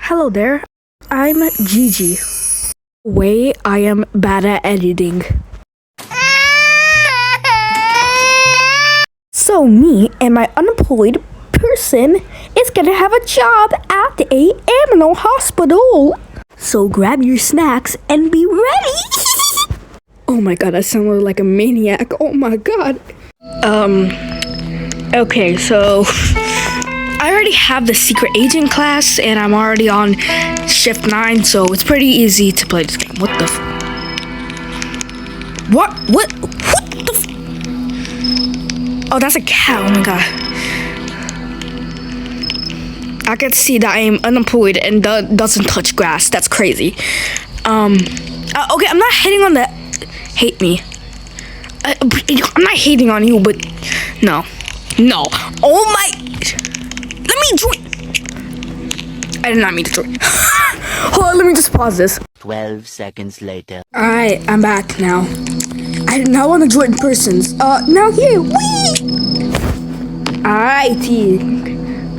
Hello there, I'm Gigi. Wait, I am bad at editing. So me and my unemployed person is gonna have a job at a animal hospital. So grab your snacks and be ready. Oh my god, I sounded like a maniac. Oh my god. Okay, so I already have the secret agent class and I'm already on shift 9, so it's pretty easy to play this game. What the What the Oh, that's a cat. Oh my god. I can see that I am unemployed and doesn't touch grass. That's crazy. Okay, I'm not hating on the hate me. I'm not hating on you, but no. Oh my. Let me join. I did not mean to join. Hold on, let me just pause this. 12 seconds later. Alright, I'm back now. I did not want to join persons. Now here, wee! Alright,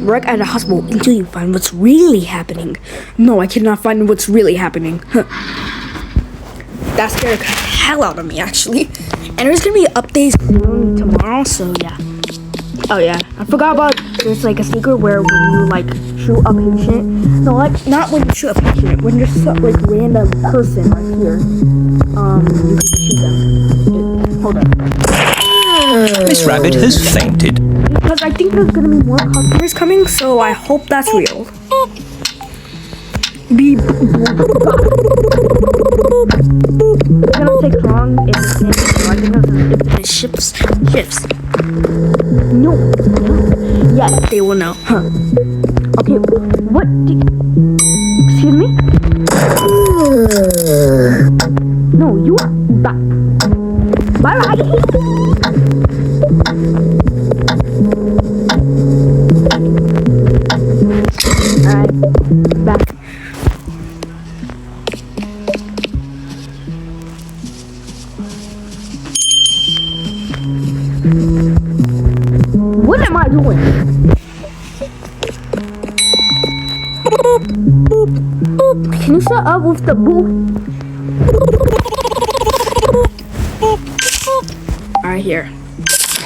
work at a hospital until you find what's really happening. No, I cannot find what's really happening. That scared the hell out of me, actually. And there's gonna be updates tomorrow, so yeah. Oh yeah, I forgot about there's like a secret where when you like shoot a patient, no, like not when you shoot a patient, when there's some like random person right here, you can shoot them. Hold on. Miss Rabbit has fainted. Because I think there's gonna be more customers coming, so I hope that's real. Beep. It's gonna take long if it shifts. No. Yes, they will know. Huh. Okay, what excuse me? No, you are bye. Alright, back. What am I doing? Can you shut up with the boop? Alright, here.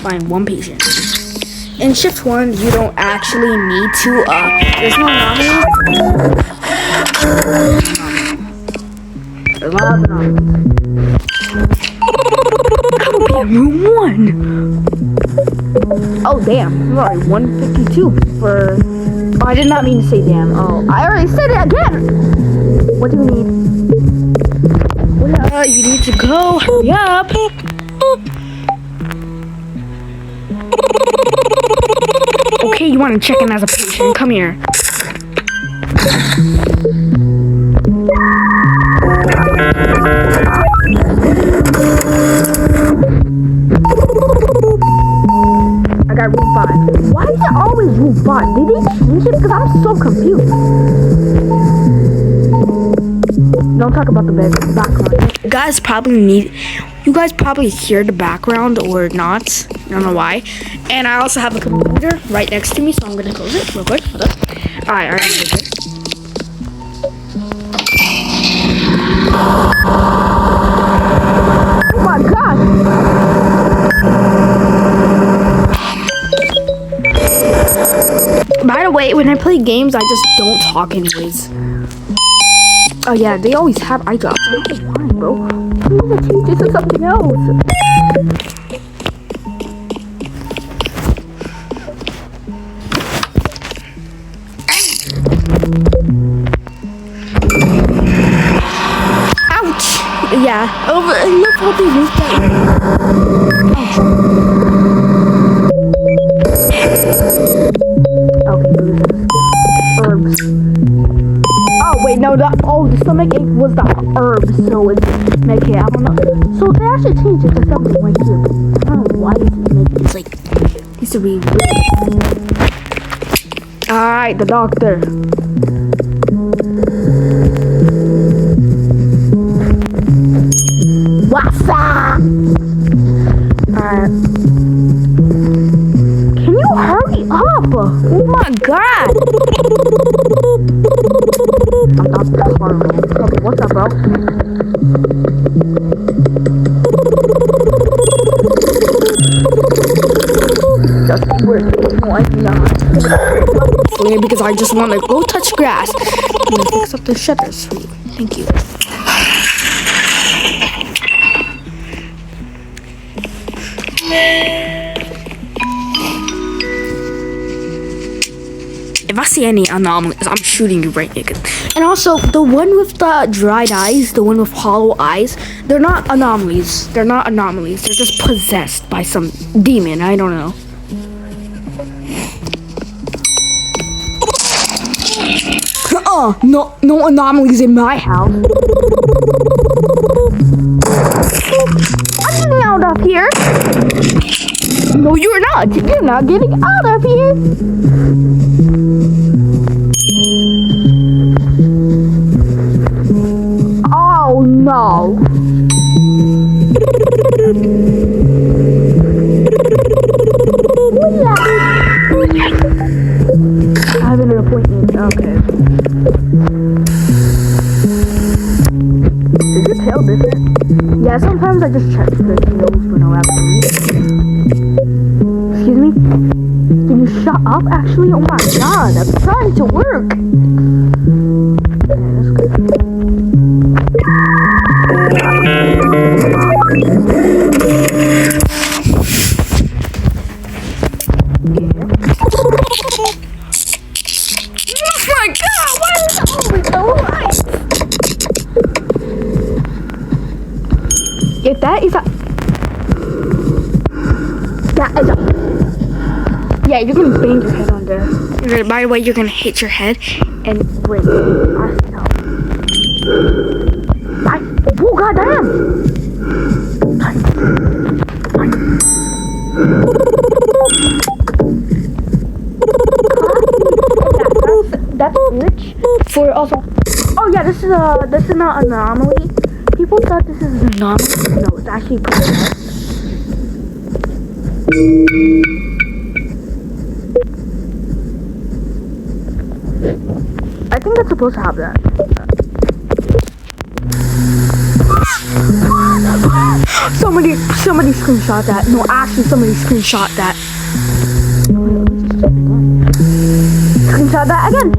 Find one patient. In shift 1, you don't actually need to, there's no nominees. There's a lot of nominees. I will be in room 1. Oh, damn. Sorry, 152 for... Oh, I did not mean to say damn. Oh, I already said it again! What do you need? Well, you need to go. Hurry up. Okay, you want to check in as a patient? Come here. I got room 5. Why is it always room 5? Did they change it? Because I'm so confused. Don't talk about the background. You guys probably hear the background or not. I don't know why. And I also have a computer right next to me, so I'm gonna close it real quick. Hold up. Alright, I already did it. Oh my god! By the way, when I play games, I just don't talk anyways. Oh yeah, they always have eye drops. I don't know why, bro. I'm gonna change this to something else. Ouch! Yeah, look how they use that. Okay, herbs. Oh wait, no, the stomach ache was the herbs, so it's okay, I don't know. So they actually changed it to something right here. I don't know why it's like it used to be weird. Alright, the doctor. What's up? Alright. Can you hurry up? Oh my god! okay? Because I just want to go touch grass. I'm gonna fix up the shutters for you. Thank you. If I see any anomalies, I'm shooting you right here. And also, the one with the dried eyes, the one with hollow eyes, they're not anomalies. They're not anomalies. They're just possessed by some demon. I don't know. No anomalies in my house. I'm getting out of here. No, you're not. You're not getting out of here. Oh no. I have an appointment. Okay. Did your tail different? Yeah, sometimes I just check the tails for no reason. Excuse me? Can you shut up actually? Oh my god, I'm trying to work. Okay, that's good. Oh my god, why is it always so light? If that is a... That is a... Yeah, you're gonna bang your head on there. By the way, you're gonna hit your head and break your arsenal. Oh goddamn! That's glitch for also. Oh yeah, this is not an anomaly. People thought this is an anomaly. No, it's actually possessed. I think that's supposed to have that. Somebody screenshot that. No, actually, somebody screenshot that. Screenshot that again.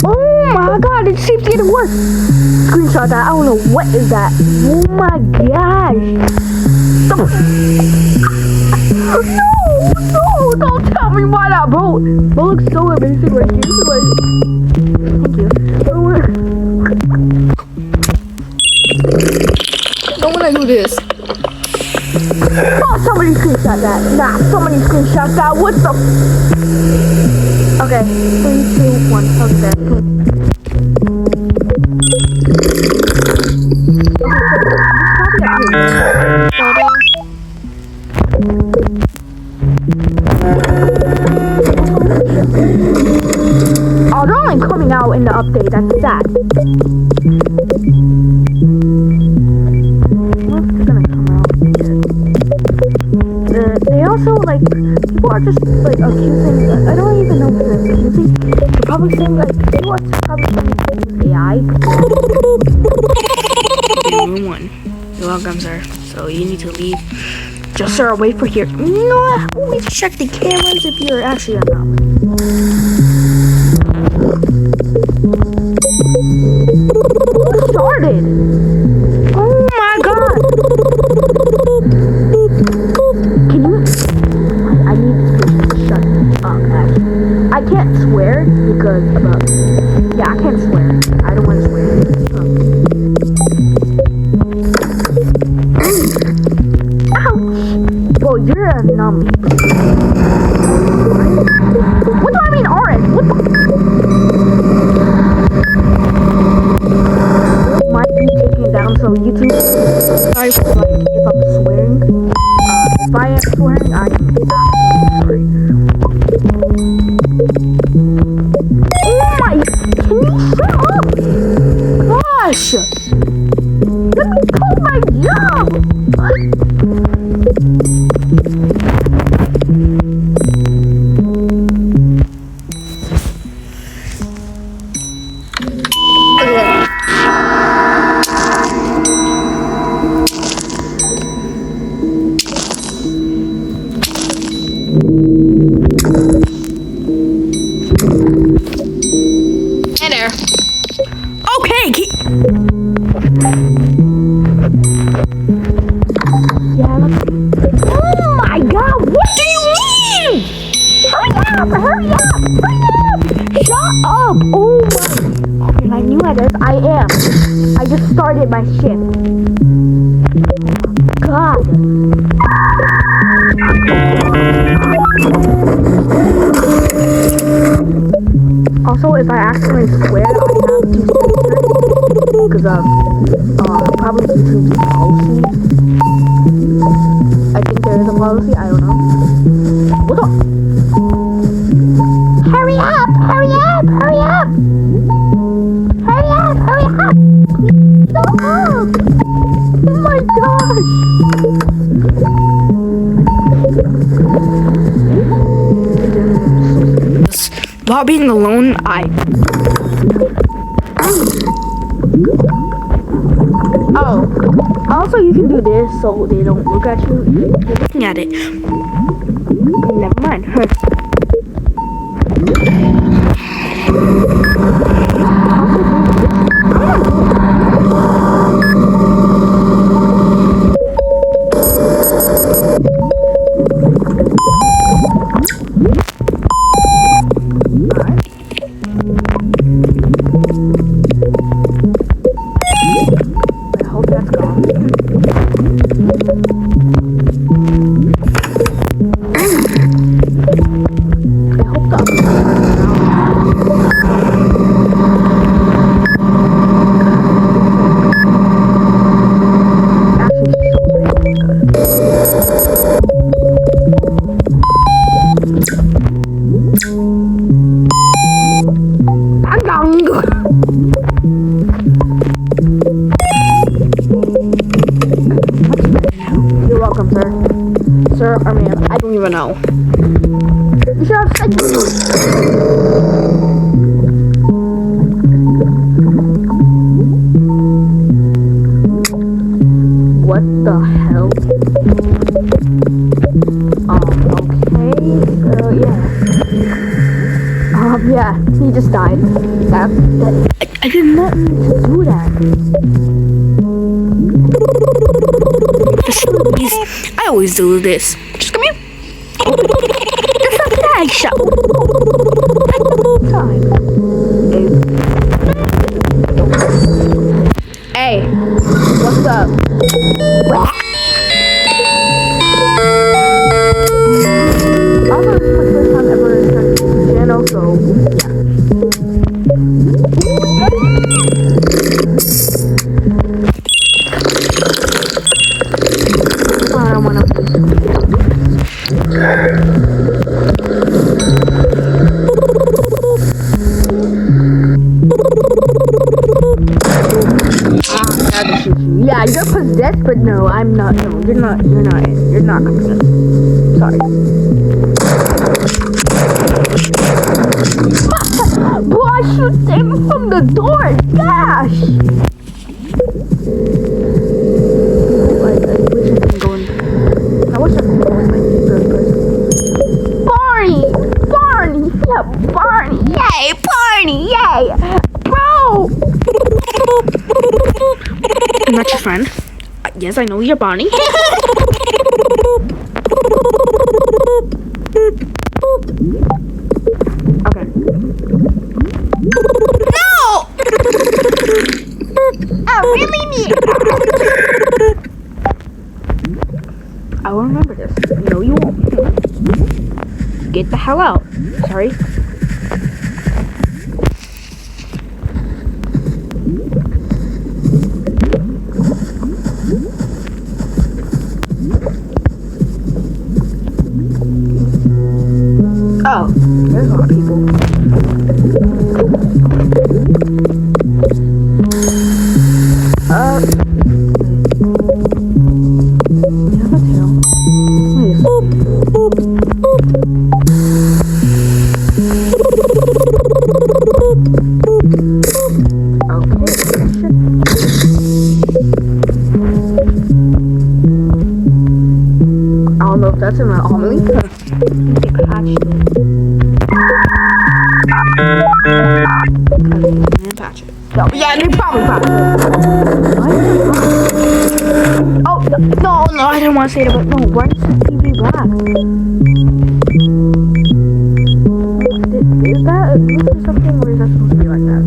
Oh my god, it seems to get worse. Screenshot that. I don't know what is that. Oh my gosh. No, don't tell me why that boat looks so amazing right here. Thank you. Don't wanna do this. Oh, somebody screenshot that. Nah, somebody screenshot that. What the? Okay, 3, 2, 1. Oh, they're only coming out in the update. That's sad. What's gonna come out? They also like people are just like accusing. I don't even know what they're accusing. They're probably saying like people are probably trying to use AI. Room 1. You're welcome, sir. So you need to leave. Just sir, wait for here. You know what? Always check the cameras if you're actually or not. Who started? Oh my god! Can you? I need this person to shut up. Actually, I can't swear because yeah, I can't swear. I don't want to swear. Ouch! Bro, you're an anomaly. What do I mean orange? What the? Might be taken down, so YouTube. Sorry for like if I'm swearing. If I am swearing, I am sorry. Oh my! Can you shut up? Gosh! Let me do my job. Hey there. Okay. Oh my God! What do you mean? Hurry up! Hurry up! Hurry up! Shut up! Oh my! Okay, I knew this. I am. I just started my shift. God. Also, if I accidentally swear, I have to censor it because of probably YouTube's policy. I think there is a policy. I don't know. What's up? Hurry up! Hurry up! Hurry up! Hurry up! Hurry up! Shut up! Oh my gosh! While being alone, also you can do this so they don't look at you. You're looking at it. Never mind. You're welcome, sir. Sir or ma'am, I don't even know. You should have said what the hell? Okay, yeah, he just died. I did not mean to do that. I always do this. Just come here. It's a tag show. Time. Hey, what's up? Also, this is my first time ever starting this channel, so yeah. I don't wanna. Yeah, you're possessed, but no, I'm not. No, you're not. You're not possessed. Sorry. Boy, shoot him from the door. Gosh. I wish I could go in my third person. Barney. Yeah, Barney. Yay, Barney. Yay, bro. I'm not your friend. Yes, I know you're Barney. Okay. No! I really need it. I will remember this. No, you won't. Get the hell out. Sorry. Oh, there's a lot of people. You have a tail. Please. I don't know if that's in my normally. They patched it. They didn't patch it. No, yeah, they probably patched it. Oh, no, I didn't want to say that, but no, why is the TV black? Is that a glitch or something, or is that supposed to be like that?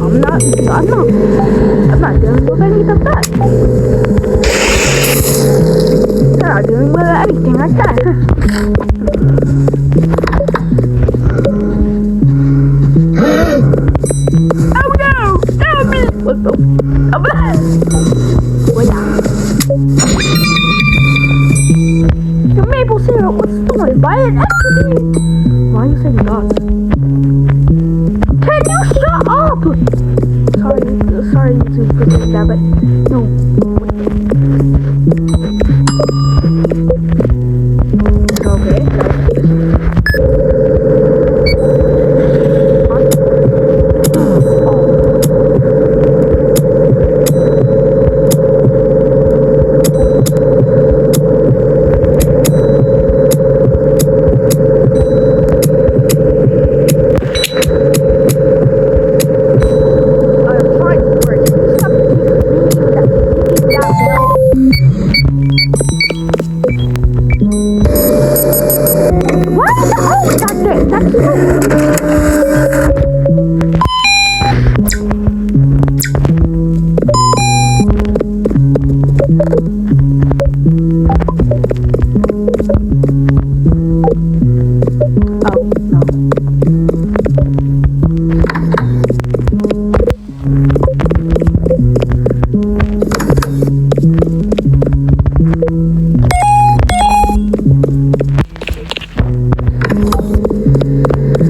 I'm not dealing with any of that. I'm not dealing with anything like that. Oh no! Help me! What the? Well, yeah. The maple syrup was stolen by an entity. Why are you saying that? Can you shut up? Sorry YouTube for saying that, but no.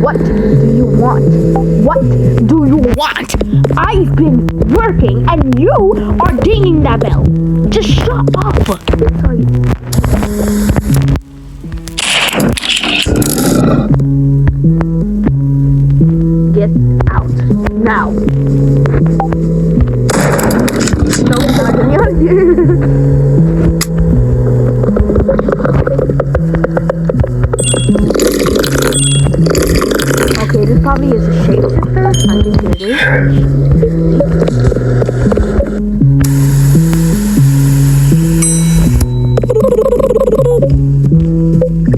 What do you want? I've been working and you are dinging that bell. Just shut up. Sorry. Get out now. No, not getting out of here. Okay, this probably is a shapeshifter. I think it is.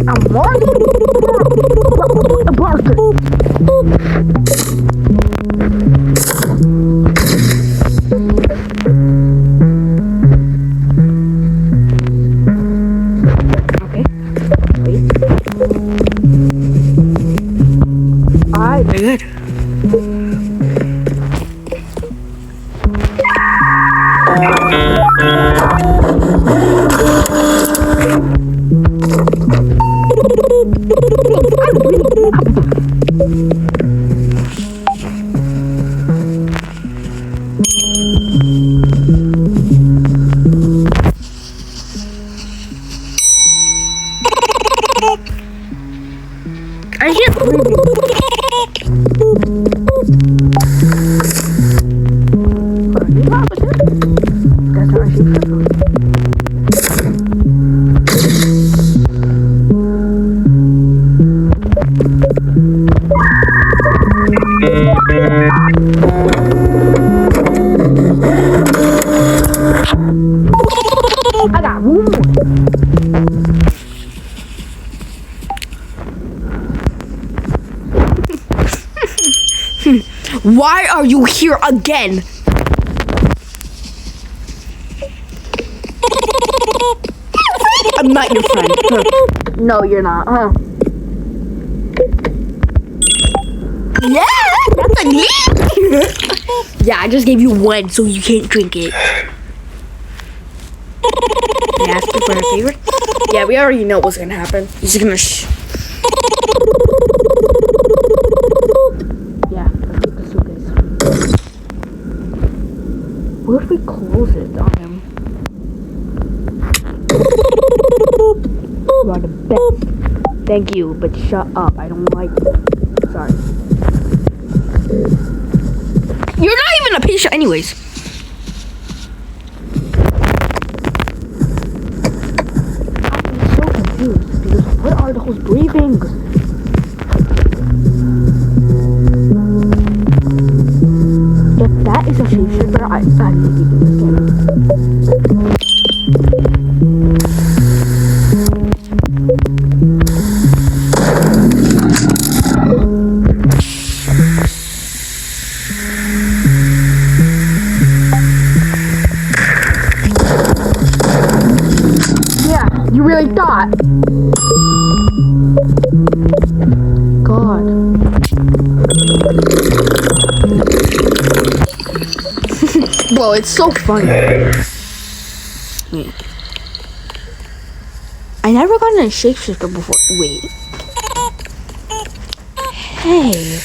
I'm what? A barker. Okay. Wait. Alright, very good. I can't believe it. That's not a shapeshifter. I got room. Why are you here again? I'm not your friend. No, you're not. Yeah, that's a leak. Yeah, I just gave you one, so you can't drink it. Can I ask you for a favor? Yeah, we already know what's gonna happen. He's gonna Yeah, let's get the suitcase. What if we close it on him? You are the best. Thank you, but shut up. I don't like it. Sorry. You're not even a patient anyways. I'm so confused because what are those breathings? If that is a shapeshifter, I'm leaving this game. Yeah, you really thought. God. Well, it's so funny. Wait. I never got in a shapeshifter before. Wait. Hey.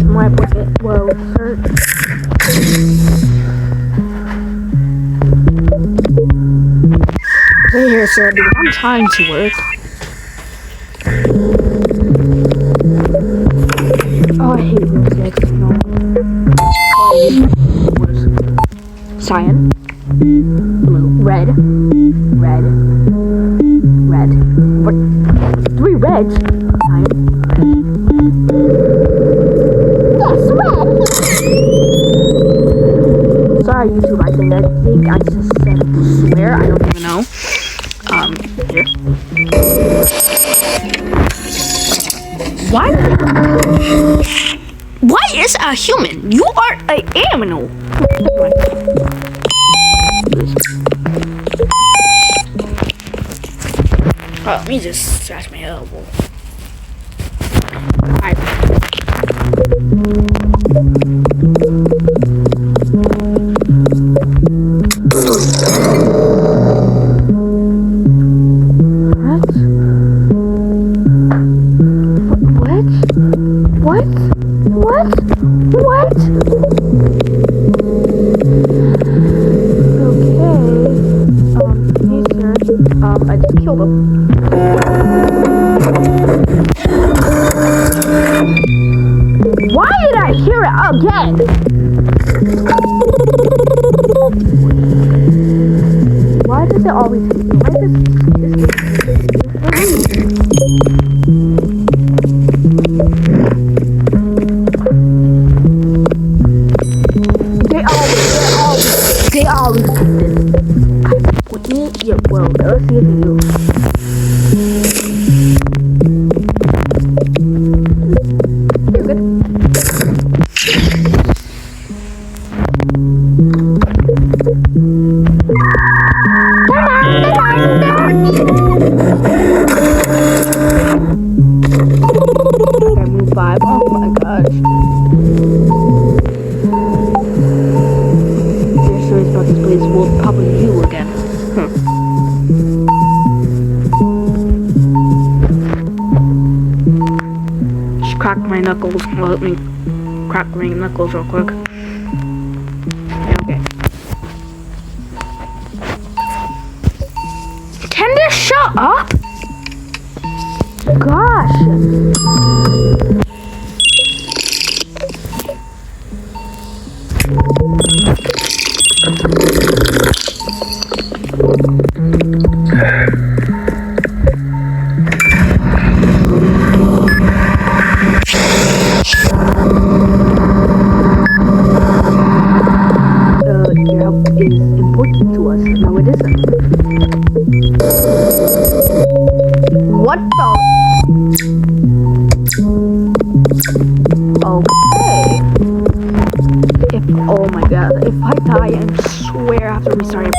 My pocket. Well, search. Hey here, sir, because I'm trying to work. Oh, I hate music. No. Cyan. Blue. Red. Red. Red. What? 3 reds? Cyan. Yes, red! Sorry, YouTube, I think I just said swear. I don't even know. Here. Why is a human? You are an animal. Let me just scratch my elbow. Alright. What? Okay. Hey sir. I just killed him. Why did I hear it again? Why does it always hit me? Why does this They always do this. With me, yeah, well, let's see if you do. You're good. Okay, move 5. Oh my gosh. This place will probably you again. Just crack my knuckles. Well, let me crack my knuckles real quick. Yeah, okay. Can this shut up? Gosh. Your help is important to us. No, it isn't. What the? Okay. Oh my god, if I die, I swear I have to restart it.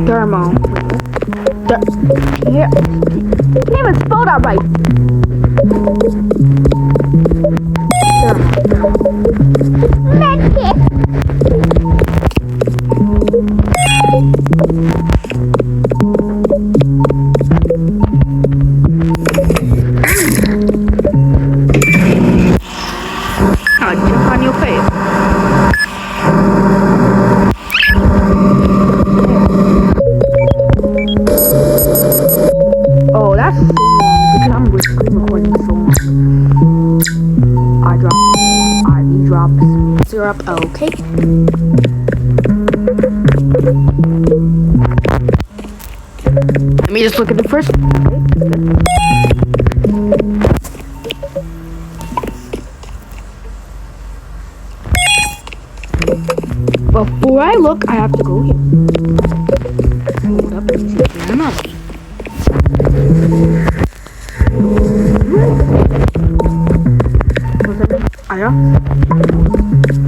Thermo. Can't even spell that right. Thermo. Medkit. Jump on your face. Okay. Let me just look at it first. Before I look, I have to go here. Hold up and see if I'm not. Aya?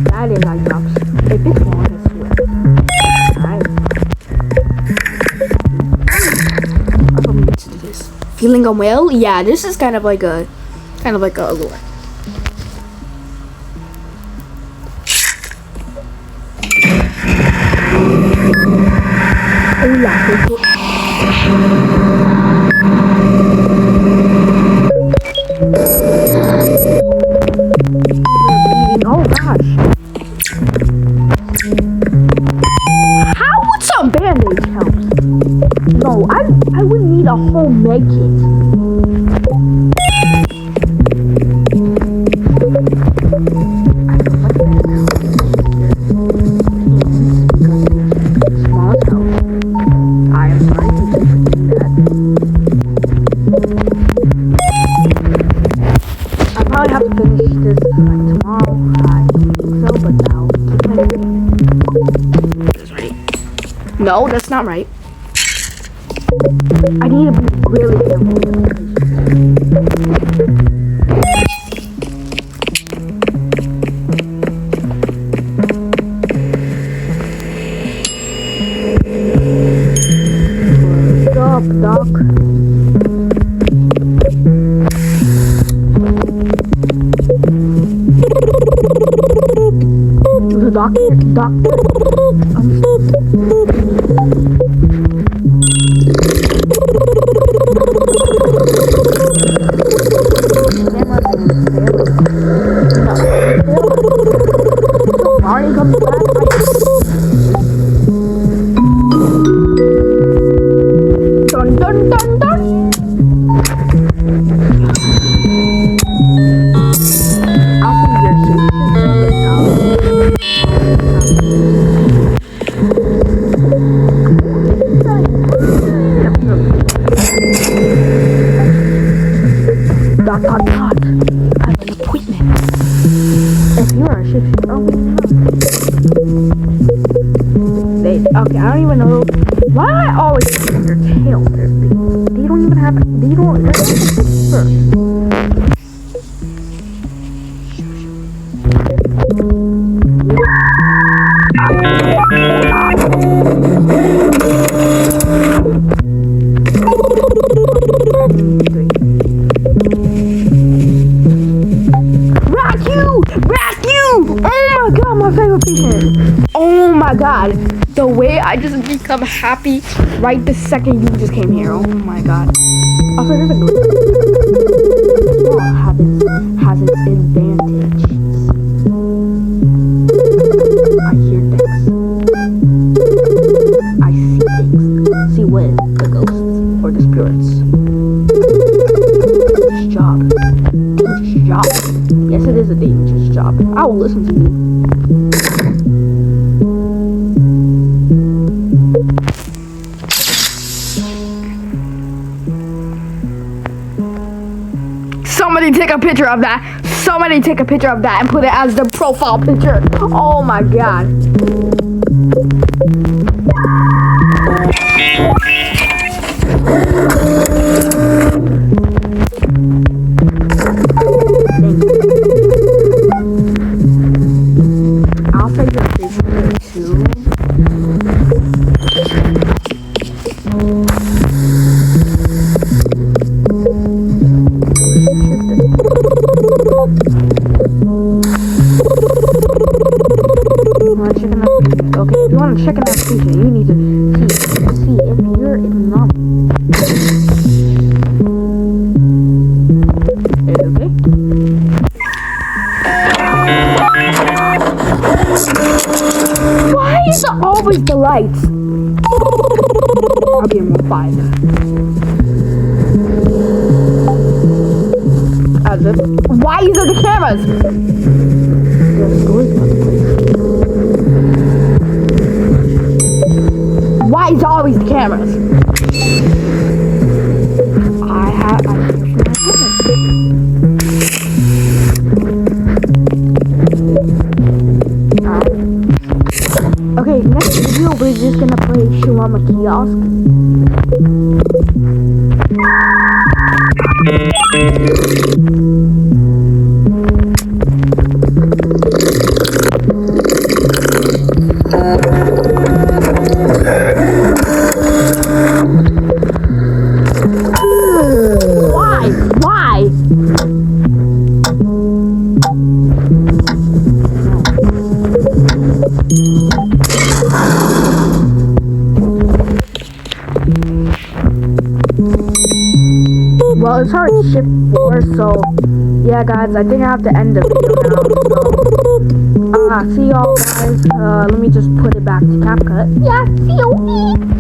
That is eye drops. If it's wrong, I swear. Alright. I'm used to this. Feeling unwell? Yeah, this is kind of like a allure. Oh yeah, oh gosh. How would some bandage help? No, I would need a whole med kit. I have to finish this like tomorrow. I think so, but now that's right. No, that's not right. I need to be really careful with the stop, doc. Doctor. Dun dun dun dun. Dot. I have an appointment. If you are a shapeshifter, okay, I don't even know why I always see their tail. They don't even have. They don't. They're not a Oh my god, my favorite patient. Oh my god. The way I just become happy right the second you just came here. Oh my god. Also, there's a glitch. Small habits has its advantages. I hear things. I see things. See what? The ghosts or the spirits. Dangerous job. Dangerous job. Yes, it is a dangerous job. I will listen to you. Somebody take a picture of that. Somebody take a picture of that and put it as the profile picture. Oh my god. I'll take the picture too. Okay, if you want to check an application, you need to see if you're in normal. Okay? Why is it always the lights? I'll be in 5. As if. Why is it the cameras? There's stories about the place. Why is it always the cameras? I have my equipment. Okay, next video we're just gonna play Shawarma Kiosk. Why? Well, it's hard to shift 4, so yeah, guys, I think I have to end the video now. So, see y'all, guys. Let me just put it back to CapCut. Yeah, see you.